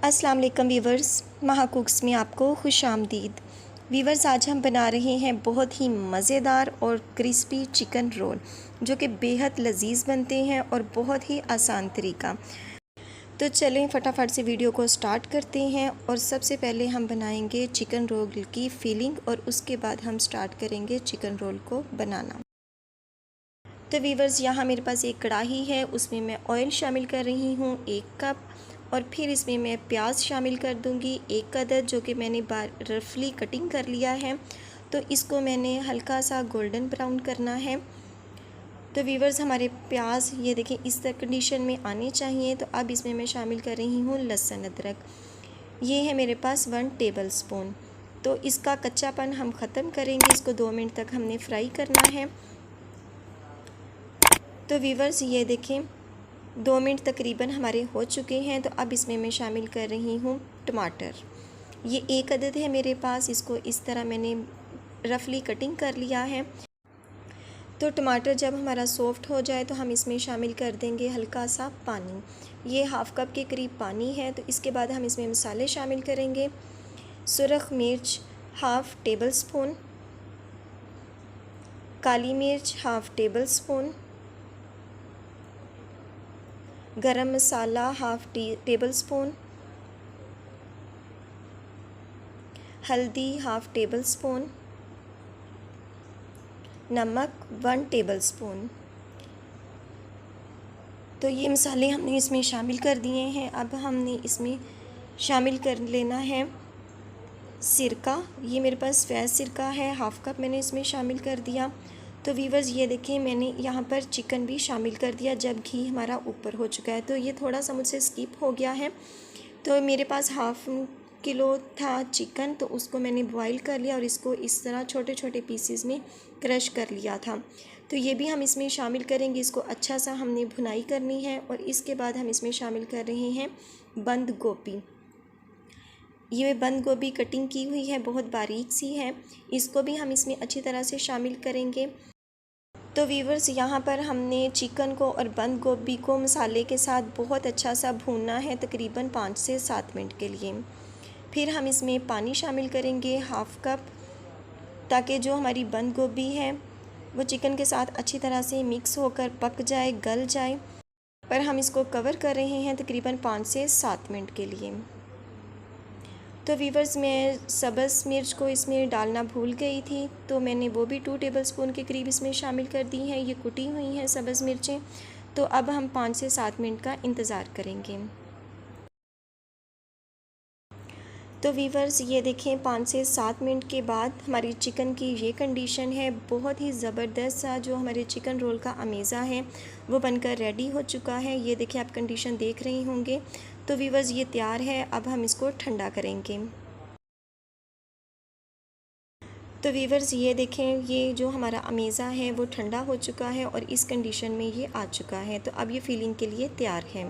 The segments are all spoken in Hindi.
अस्सलाम वालेकुम वीवर्स, महा कुक्स में आपको खुश आमदीद। वीवर्स, आज हम बना रहे हैं बहुत ही मज़ेदार और क्रिस्पी चिकन रोल जो कि बेहद लजीज बनते हैं और बहुत ही आसान तरीका। तो चलें फटाफट से वीडियो को स्टार्ट करते हैं। और सबसे पहले हम बनाएंगे चिकन रोल की फीलिंग और उसके बाद हम स्टार्ट करेंगे चिकन रोल को बनाना। तो वीवर्स, यहाँ मेरे पास एक कढ़ाई है, उसमें मैं ऑयल शामिल कर रही हूँ 1 कप। और फिर इसमें मैं प्याज शामिल कर दूँगी 1 अदद, जो कि मैंने रफली कटिंग कर लिया है। तो इसको मैंने हल्का सा गोल्डन ब्राउन करना है। तो वीवर्स, हमारे प्याज ये देखें इस कंडीशन में आने चाहिए। तो अब इसमें मैं शामिल कर रही हूँ लहसुन अदरक। ये है मेरे पास 1 टेबल स्पून। तो इसका कच्चापन हम ख़त्म करेंगे, इसको 2 मिनट तक हमने फ्राई करना है। तो वीवर्स, ये देखें 2 मिनट तकरीबन हमारे हो चुके हैं। तो अब इसमें मैं शामिल कर रही हूँ टमाटर। ये 1 अदद है मेरे पास, इसको इस तरह मैंने रफली कटिंग कर लिया है। तो टमाटर जब हमारा सॉफ्ट हो जाए तो हम इसमें शामिल कर देंगे हल्का सा पानी। ये हाफ़ कप के करीब पानी है। तो इसके बाद हम इसमें मसाले शामिल करेंगे। सुरख मिर्च हाफ़ टेबल स्पून, काली मिर्च हाफ़ टेबल स्पून, गरम मसाला हाफ़ टेबल स्पून, हल्दी हाफ़ टेबल स्पून, नमक 1 टेबल स्पून। तो ये मसाले हमने इसमें शामिल कर दिए हैं। अब हमने इसमें शामिल कर लेना है सिरका। ये मेरे पास फैज़ सिरका है, हाफ़ कप मैंने इसमें शामिल कर दिया। तो वीवर्स, ये देखें मैंने यहाँ पर चिकन भी शामिल कर दिया जब घी हमारा ऊपर हो चुका है। तो ये थोड़ा सा मुझसे स्किप हो गया है। तो मेरे पास हाफ़ किलो था चिकन, तो उसको मैंने बॉईल कर लिया और इसको इस तरह छोटे छोटे पीसेस में क्रश कर लिया था। तो ये भी हम इसमें शामिल करेंगे। इसको अच्छा सा हमने भुनाई करनी है। और इसके बाद हम इसमें शामिल कर रहे हैं बंद गोभी। ये बंद गोभी कटिंग की हुई है, बहुत बारीक सी है। इसको भी हम इसमें अच्छी तरह से शामिल करेंगे। तो वीवर्स, यहाँ पर हमने चिकन को और बंद गोभी को मसाले के साथ बहुत अच्छा सा भूनना है, तकरीबन 5 से 7 मिनट के लिए। फिर हम इसमें पानी शामिल करेंगे हाफ़ कप, ताकि जो हमारी बंद गोभी है वो चिकन के साथ अच्छी तरह से मिक्स होकर पक जाए, गल जाए। पर हम इसको कवर कर रहे हैं तकरीबन 5 से 7 मिनट के लिए। तो वीवर्स, मैं सब्ज़ मिर्च को इसमें डालना भूल गई थी, तो मैंने वो भी 2 टेबल स्पून के करीब इसमें शामिल कर दी हैं। ये कुटी हुई हैं सब्ज़ मिर्चें। तो अब हम 5 से 7 मिनट का इंतज़ार करेंगे। तो वीवर्स, ये देखें 5 से 7 मिनट के बाद हमारी चिकन की ये कंडीशन है। बहुत ही ज़बरदस्त सा जो हमारे चिकन रोल का अमेज़ा है वो बनकर रेडी हो चुका है। ये देखें, आप कंडीशन देख रहे होंगे। तो वीवर्स, ये तैयार है। अब हम इसको ठंडा करेंगे। तो वीवर्स, ये देखें, ये जो हमारा अमेज़ा है वो ठंडा हो चुका है और इस कंडीशन में ये आ चुका है। तो अब ये फीलिंग के लिए तैयार है।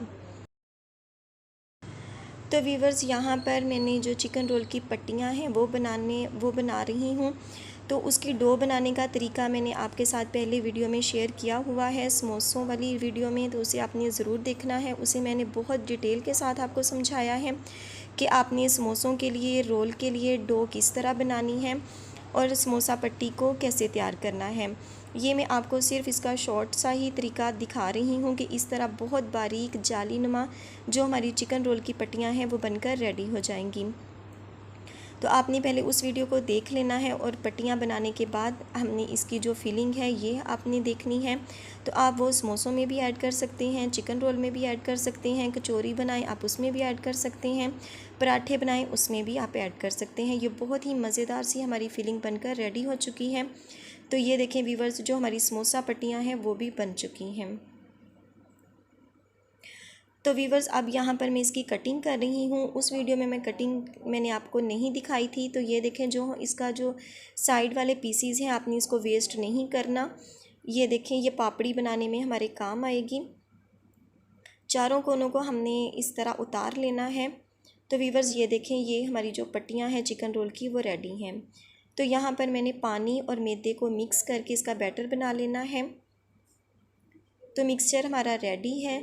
तो वीवर्स, यहाँ पर मैंने जो चिकन रोल की पट्टियाँ हैं वो बना रही हूँ। तो उसकी डो बनाने का तरीका मैंने आपके साथ पहले वीडियो में शेयर किया हुआ है, समोसों वाली वीडियो में। तो उसे आपने ज़रूर देखना है। उसे मैंने बहुत डिटेल के साथ आपको समझाया है कि आपने समोसों के लिए, रोल के लिए डो किस तरह बनानी है और समोसा पट्टी को कैसे तैयार करना है। ये मैं आपको सिर्फ इसका शॉर्ट सा ही तरीका दिखा रही हूँ कि इस तरह बहुत बारीक जाली नुमा जो हमारी चिकन रोल की पट्टियाँ हैं वो बनकर रेडी हो जाएंगी। तो आपने पहले उस वीडियो को देख लेना है और पट्टियाँ बनाने के बाद हमने इसकी जो फीलिंग है ये आपने देखनी है। तो आप वो समोसों में भी ऐड कर सकते हैं, चिकन रोल में भी ऐड कर सकते हैं, कचौरी बनाएं आप उसमें भी ऐड कर सकते हैं, पराठे बनाएं उसमें भी आप ऐड कर सकते हैं। ये बहुत ही मज़ेदार सी हमारी फीलिंग बनकर रेडी हो चुकी है। तो ये देखें वीवर्स, जो हमारी समोसा पट्टियाँ हैं वो भी बन चुकी हैं। तो वीवर्स, अब यहाँ पर मैं इसकी कटिंग कर रही हूँ। उस वीडियो में मैं कटिंग मैंने आपको नहीं दिखाई थी। तो ये देखें, जो इसका जो साइड वाले पीसीज हैं आपने इसको वेस्ट नहीं करना। ये देखें, ये पापड़ी बनाने में हमारे काम आएगी। चारों कोनों को हमने इस तरह उतार लेना है। तो वीवर्स, ये देखें, ये हमारी जो पट्टियाँ हैं चिकन रोल की वो रेडी हैं। तो यहाँ पर मैंने पानी और मैदे को मिक्स करके इसका बैटर बना लेना है। तो मिक्सचर हमारा रेडी है।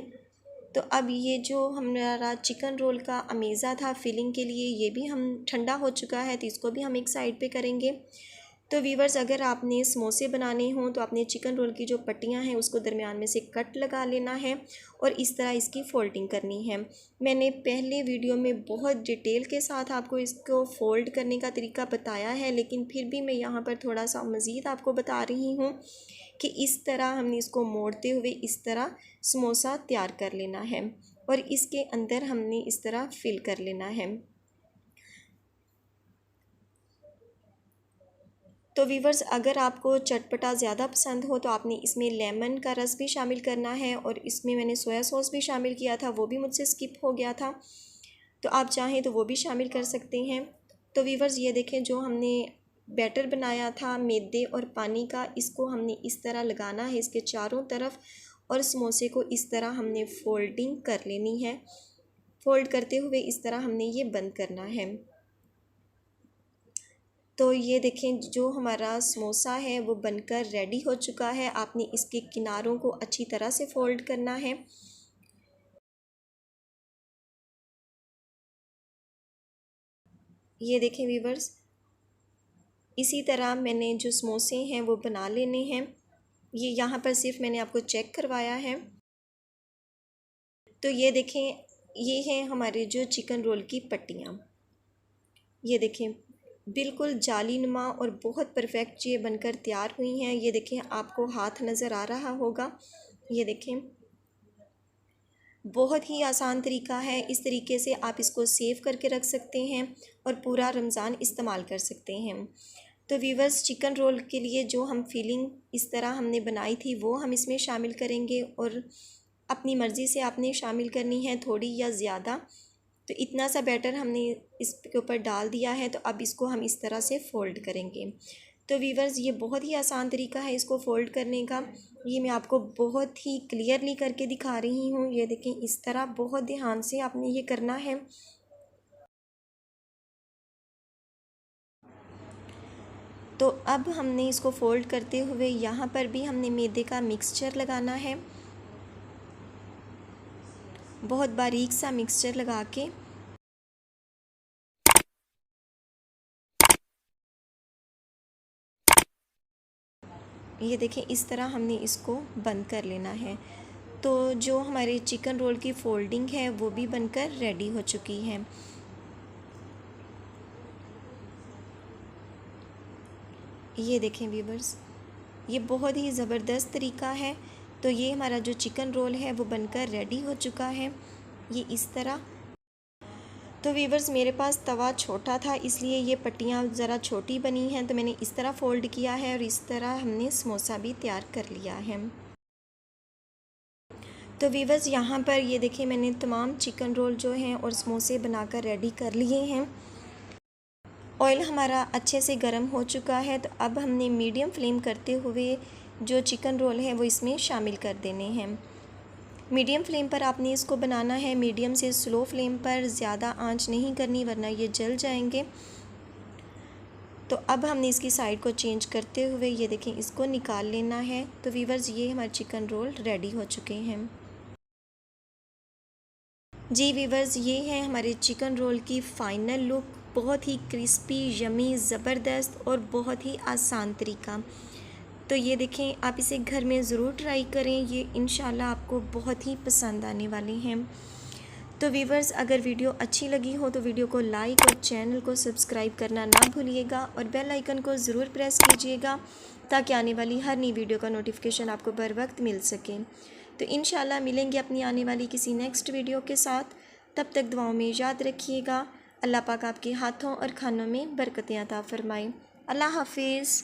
तो अब ये जो हमारा चिकन रोल का अमेज़ा था फिलिंग के लिए, ये भी हम ठंडा हो चुका है, तो इसको भी हम एक साइड पे करेंगे। तो वीवर्स, अगर आपने समोसे बनाने हों तो आपने चिकन रोल की जो पट्टियां हैं उसको दरमियान में से कट लगा लेना है और इस तरह इसकी फोल्डिंग करनी है। मैंने पहले वीडियो में बहुत डिटेल के साथ आपको इसको फ़ोल्ड करने का तरीका बताया है, लेकिन फिर भी मैं यहाँ पर थोड़ा सा मज़ीद आपको बता रही हूँ कि इस तरह हमने इसको मोड़ते हुए इस तरह समोसा तैयार कर लेना है और इसके अंदर हमने इस तरह फिल कर लेना है। तो वीवर्स, अगर आपको चटपटा ज़्यादा पसंद हो तो आपने इसमें लेमन का रस भी शामिल करना है और इसमें मैंने सोया सॉस भी शामिल किया था, वो भी मुझसे स्किप हो गया था, तो आप चाहें तो वो भी शामिल कर सकते हैं। तो वीवर्स, ये देखें, जो हमने बैटर बनाया था मैदे और पानी का, इसको हमने इस तरह लगाना है इसके चारों तरफ और समोसे को इस तरह हमने फ़ोल्डिंग कर लेनी है। फ़ोल्ड करते हुए इस तरह हमने ये बंद करना है। तो ये देखें, जो हमारा समोसा है वो बनकर रेडी हो चुका है। आपने इसके किनारों को अच्छी तरह से फ़ोल्ड करना है। ये देखें वीवर्स, इसी तरह मैंने जो समोसे हैं वो बना लेने हैं। ये यहाँ पर सिर्फ मैंने आपको चेक करवाया है। तो ये देखें, ये हैं हमारे जो चिकन रोल की पट्टियाँ। ये देखें, बिल्कुल जालीनुमा और बहुत परफेक्ट ये बनकर तैयार हुई हैं। ये देखें, आपको हाथ नज़र आ रहा होगा। ये देखें, बहुत ही आसान तरीका है। इस तरीके से आप इसको सेव करके रख सकते हैं और पूरा रमज़ान इस्तेमाल कर सकते हैं। तो वीवर्स, चिकन रोल के लिए जो हम फिलिंग इस तरह हमने बनाई थी वो हम इसमें शामिल करेंगे और अपनी मर्ज़ी से आपने शामिल करनी है, थोड़ी या ज़्यादा। तो इतना सा बैटर हमने इसके ऊपर डाल दिया है, तो अब इसको हम इस तरह से फ़ोल्ड करेंगे। तो वीवर्स, ये बहुत ही आसान तरीका है इसको फ़ोल्ड करने का। ये मैं आपको बहुत ही क्लियरली करके दिखा रही हूँ। ये देखें, इस तरह बहुत ध्यान से आपने ये करना है। तो अब हमने इसको फ़ोल्ड करते हुए यहाँ पर भी हमने मैदे का मिक्सचर लगाना है, बहुत बारीक सा मिक्सचर लगा के। ये देखें, इस तरह हमने इसको बंद कर लेना है। तो जो हमारे चिकन रोल की फ़ोल्डिंग है वो भी बनकर रेडी हो चुकी है। ये देखें व्यूवर्स, ये बहुत ही ज़बरदस्त तरीका है। तो ये हमारा जो चिकन रोल है वो बनकर रेडी हो चुका है, ये इस तरह। तो व्यूवर्स, मेरे पास तवा छोटा था इसलिए ये पट्टियाँ ज़रा छोटी बनी हैं, तो मैंने इस तरह फ़ोल्ड किया है और इस तरह हमने समोसा भी तैयार कर लिया है। तो व्यूवर्स, यहाँ पर ये देखिए, मैंने तमाम चिकन रोल जो हैं और समोसे बनाकर रेडी कर लिए हैं। ऑयल हमारा अच्छे से गर्म हो चुका है, तो अब हमने मीडियम फ्लेम करते हुए जो चिकन रोल है वो इसमें शामिल कर देने हैं। मीडियम फ्लेम पर आपने इसको बनाना है, मीडियम से स्लो फ्लेम पर, ज़्यादा आंच नहीं करनी वरना ये जल जाएंगे। तो अब हमने इसकी साइड को चेंज करते हुए ये देखें, इसको निकाल लेना है। तो वीवर्स, ये हमारे चिकन रोल रेडी हो चुके हैं। जी वीवर्स, ये है हमारे चिकन रोल की फ़ाइनल लुक। बहुत ही क्रिस्पी, यमी, ज़बरदस्त और बहुत ही आसान तरीका। तो ये देखें, आप इसे घर में ज़रूर ट्राई करें, ये इंशाल्लाह आपको बहुत ही पसंद आने वाले हैं। तो वीवर्स, अगर वीडियो अच्छी लगी हो तो वीडियो को लाइक और चैनल को सब्सक्राइब करना ना भूलिएगा और बेल आइकन को ज़रूर प्रेस कीजिएगा ताकि आने वाली हर नई वीडियो का नोटिफिकेशन आपको बर वक्त मिल सके। तो इंशाल्लाह मिलेंगे अपनी आने वाली किसी नेक्स्ट वीडियो के साथ। तब तक दुआओं में याद रखिएगा। अल्लाह पाक आपके हाथों और खानों में बरकतें अता फरमाए। अल्लाह हाफिज़।